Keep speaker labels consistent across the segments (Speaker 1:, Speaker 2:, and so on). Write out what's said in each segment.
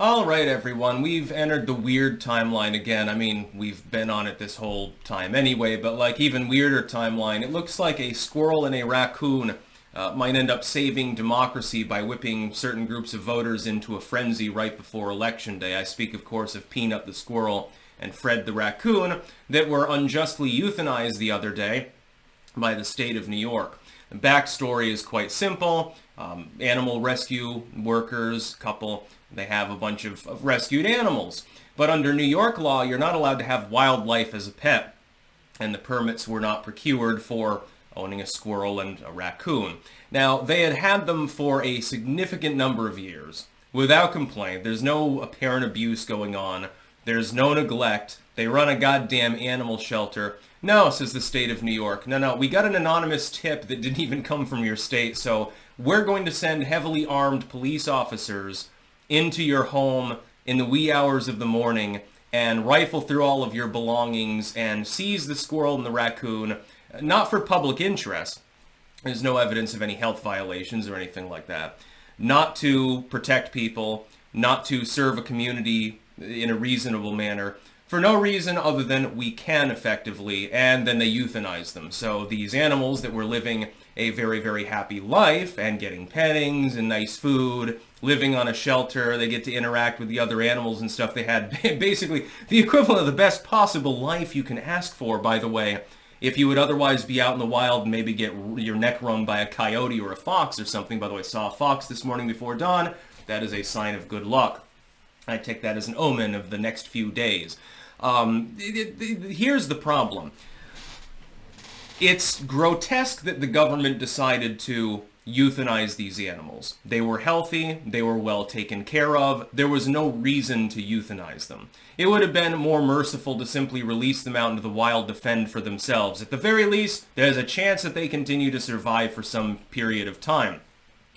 Speaker 1: All right, everyone, we've entered the weird timeline again. I mean, we've been on it this whole time anyway, but like even weirder timeline. It looks like a squirrel and a raccoon might end up saving democracy by whipping certain groups of voters into a frenzy right before Election Day. I speak, of course, of Peanut the squirrel and Fred the raccoon that were unjustly euthanized the other day by the state of New York. The backstory is quite simple. Animal rescue workers, couple, they have a bunch of rescued animals. But under New York law, you're not allowed to have wildlife as a pet. And the permits were not procured for owning a squirrel and a raccoon. Now, they had had them for a significant number of years without complaint. There's no apparent abuse going on. There's no neglect. They run a goddamn animal shelter. No, says the state of New York. No, we got an anonymous tip that didn't even come from your state, so we're going to send heavily armed police officers into your home in the wee hours of the morning and rifle through all of your belongings and seize the squirrel and the raccoon, not for public interest. There's no evidence of any health violations or anything like that. Not to protect people, not to serve a community in a reasonable manner, for no reason other than we can effectively, and then they euthanize them. So these animals that were living a very, very happy life and getting pettings and nice food, living on a shelter, they get to interact with the other animals and stuff. They had basically the equivalent of the best possible life you can ask for, by the way, if you would otherwise be out in the wild and maybe get your neck wrung by a coyote or a fox or something. By the way, I saw a fox this morning before dawn. That is a sign of good luck. I take that as an omen of the next few days. Here's the problem. It's grotesque that the government decided to euthanize these animals. They were healthy, they were well taken care of, there was no reason to euthanize them. It would have been more merciful to simply release them out into the wild to fend for themselves. At the very least, there's a chance that they continue to survive for some period of time.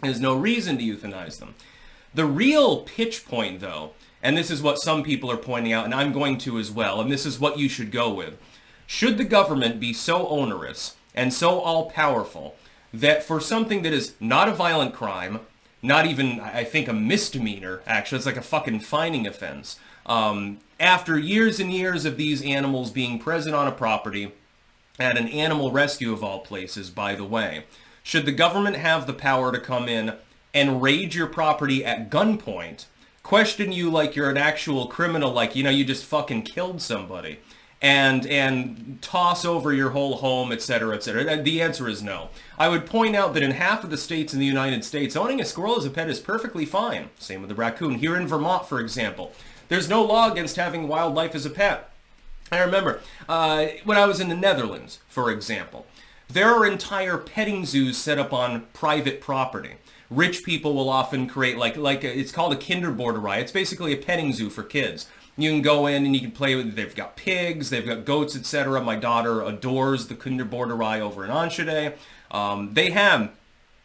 Speaker 1: There's no reason to euthanize them. The real pitch point, though, and this is what some people are pointing out, and I'm going to as well, and this is what you should go with. Should the government be so onerous and so all-powerful that for something that is not a violent crime, not even, I think, a misdemeanor, actually, it's like a fucking fining offense, after years and years of these animals being present on a property, at an animal rescue of all places, by the way, should the government have the power to come in and raid your property at gunpoint, question you like you're an actual criminal, like, you just fucking killed somebody, and toss over your whole home, etc., etc.? The answer is no. I would point out that in half of the states in the United States, owning a squirrel as a pet is perfectly fine. Same with the raccoon. Here in Vermont, for example, there's no law against having wildlife as a pet. I remember when I was in the Netherlands, for example, there are entire petting zoos set up on private property. Rich people will often create it's called a kinderboerderij. It's basically a petting zoo for kids. You can go in and you can play with, they've got pigs, they've got goats, etc. My daughter adores the kinderboerderij over in Enschede. They have,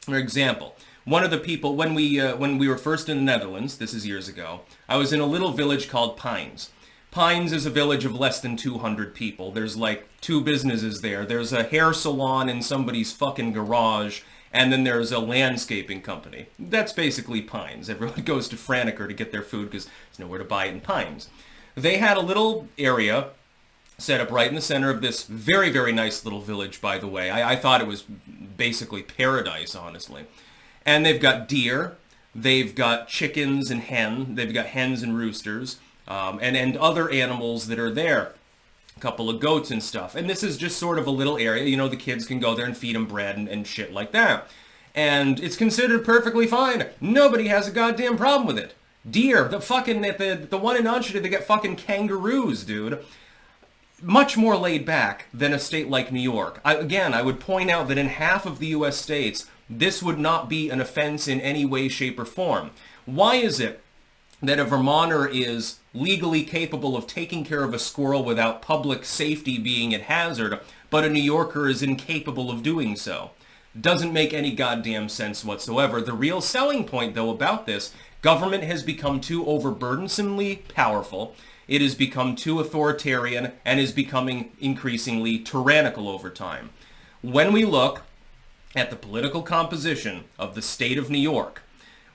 Speaker 1: for example, one of the people, when we were first in the Netherlands, this is years ago, I was in a little village called Pines. Pines is a village of less than 200 people. There's like 2 businesses there. There's a hair salon in somebody's fucking garage, and then there's a landscaping company. That's basically Pines. Everyone goes to Franeker to get their food because there's nowhere to buy it in Pines. They had a little area set up right in the center of this very, very nice little village, by the way. I thought it was basically paradise, honestly. And they've got deer, they've got chickens and they've got hens and roosters, and other animals that are there. A couple of goats and stuff. And this is just sort of a little area, the kids can go there and feed them bread and shit like that. And it's considered perfectly fine. Nobody has a goddamn problem with it. Deer, the one in Enschede, they got fucking kangaroos, dude. Much more laid back than a state like New York. I would point out that in half of the U.S. states, this would not be an offense in any way, shape, or form. Why is it that a Vermonter is legally capable of taking care of a squirrel without public safety being at hazard, but a New Yorker is incapable of doing so? Doesn't make any goddamn sense whatsoever. The real selling point, though, about this, government has become too overburdensomely powerful. It has become too authoritarian and is becoming increasingly tyrannical over time. When we look at the political composition of the state of New York,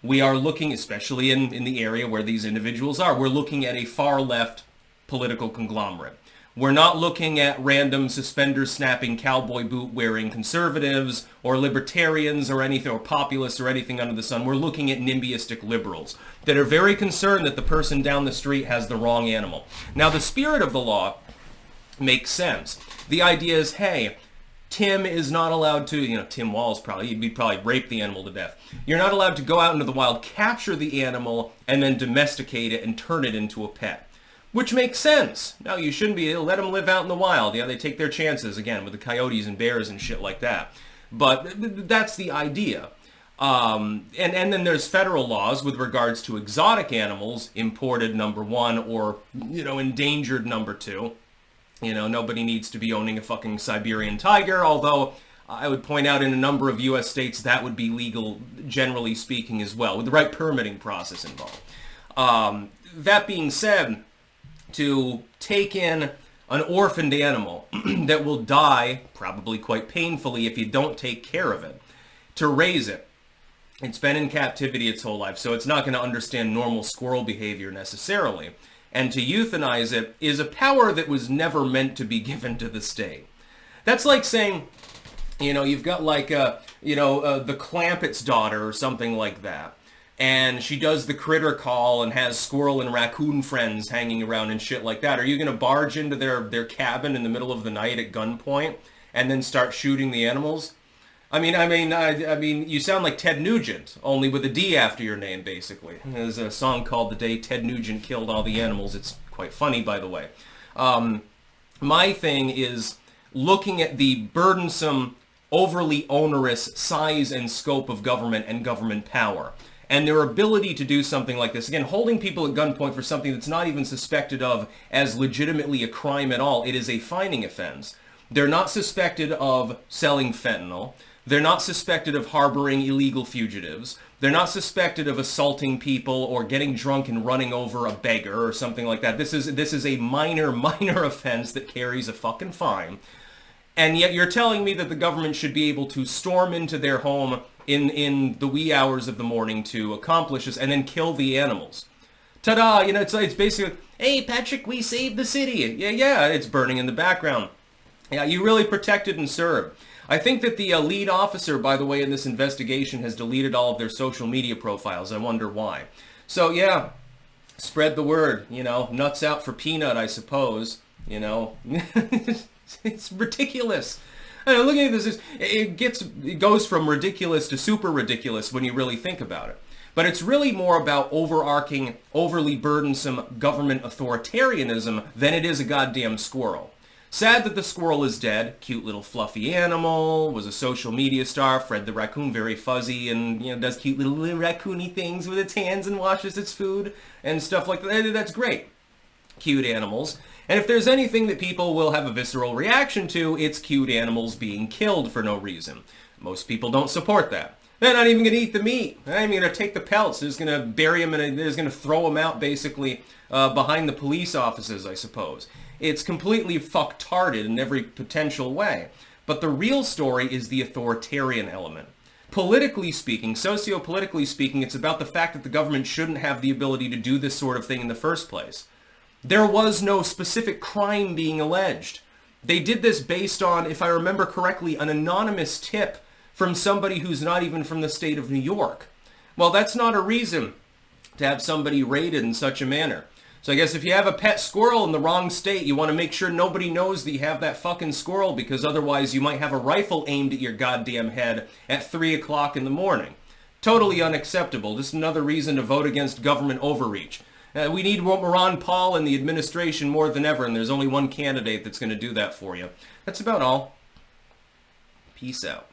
Speaker 1: We are looking, especially in the area where these individuals are, we're looking at a far-left political conglomerate. We're not looking at random suspender-snapping, cowboy boot-wearing conservatives or libertarians or anything, or populists or anything under the sun. We're looking at NIMBYistic liberals that are very concerned that the person down the street has the wrong animal. Now, the spirit of the law makes sense. The idea is, hey, Tim is not allowed to, Tim Walz he'd probably rape the animal to death. You're not allowed to go out into the wild, capture the animal, and then domesticate it and turn it into a pet. Which makes sense. No, you shouldn't be. Let them live out in the wild. Yeah, they take their chances, again, with the coyotes and bears and shit like that. But that's the idea. And then there's federal laws with regards to exotic animals, imported number one, or, endangered number two. Nobody needs to be owning a fucking Siberian tiger, although I would point out in a number of U.S. states that would be legal, generally speaking, as well, with the right permitting process involved. That being said, to take in an orphaned animal that will die, probably quite painfully if you don't take care of it, to raise it. It's been in captivity its whole life, so it's not going to understand normal squirrel behavior necessarily. And to euthanize it is a power that was never meant to be given to the state. That's like saying, you've got like, the Clampett's daughter or something like that. And she does the critter call and has Squirrel and Raccoon friends hanging around and shit like that. Are you going to barge into their cabin in the middle of the night at gunpoint and then start shooting the animals? I mean, you sound like Ted Nugent, only with a D after your name, basically. There's a song called The Day Ted Nugent Killed All the Animals. It's quite funny, by the way. My thing is looking at the burdensome, overly onerous size and scope of government and government power, and their ability to do something like this. Again, holding people at gunpoint for something that's not even suspected of as legitimately a crime at all. It is a fining offense. They're not suspected of selling fentanyl. They're not suspected of harboring illegal fugitives. They're not suspected of assaulting people or getting drunk and running over a beggar or something like that. This is a minor offense that carries a fucking fine. And yet you're telling me that the government should be able to storm into their home in the wee hours of the morning to accomplish this and then kill the animals. Ta-da! It's basically, hey, Patrick, we saved the city. Yeah, it's burning in the background. Yeah, you really protected and served. I think that the lead officer, by the way, in this investigation has deleted all of their social media profiles. I wonder why. So, yeah, spread the word. Nuts out for peanut, I suppose. It's ridiculous. Looking at this, it goes from ridiculous to super ridiculous when you really think about it. But it's really more about overarching, overly burdensome government authoritarianism than it is a goddamn squirrel. Sad that the squirrel is dead. Cute little fluffy animal, was a social media star. Fred the raccoon, very fuzzy and, does cute little raccoony things with its hands and washes its food and stuff like that. That's great. Cute animals. And if there's anything that people will have a visceral reaction to, it's cute animals being killed for no reason. Most people don't support that. They're not even going to eat the meat. They're not even going to take the pelts. They're just going to bury them and they're just going to throw them out basically behind the police offices, I suppose. It's completely fucktarded in every potential way. But the real story is the authoritarian element. Politically speaking, socio-politically speaking, it's about the fact that the government shouldn't have the ability to do this sort of thing in the first place. There was no specific crime being alleged. They did this based on, if I remember correctly, an anonymous tip from somebody who's not even from the state of New York. Well, that's not a reason to have somebody raided in such a manner. So I guess if you have a pet squirrel in the wrong state, you want to make sure nobody knows that you have that fucking squirrel, because otherwise you might have a rifle aimed at your goddamn head at 3 o'clock in the morning. Totally unacceptable. Just another reason to vote against government overreach. We need Ron Paul in the administration more than ever, and there's only one candidate that's going to do that for you. That's about all. Peace out.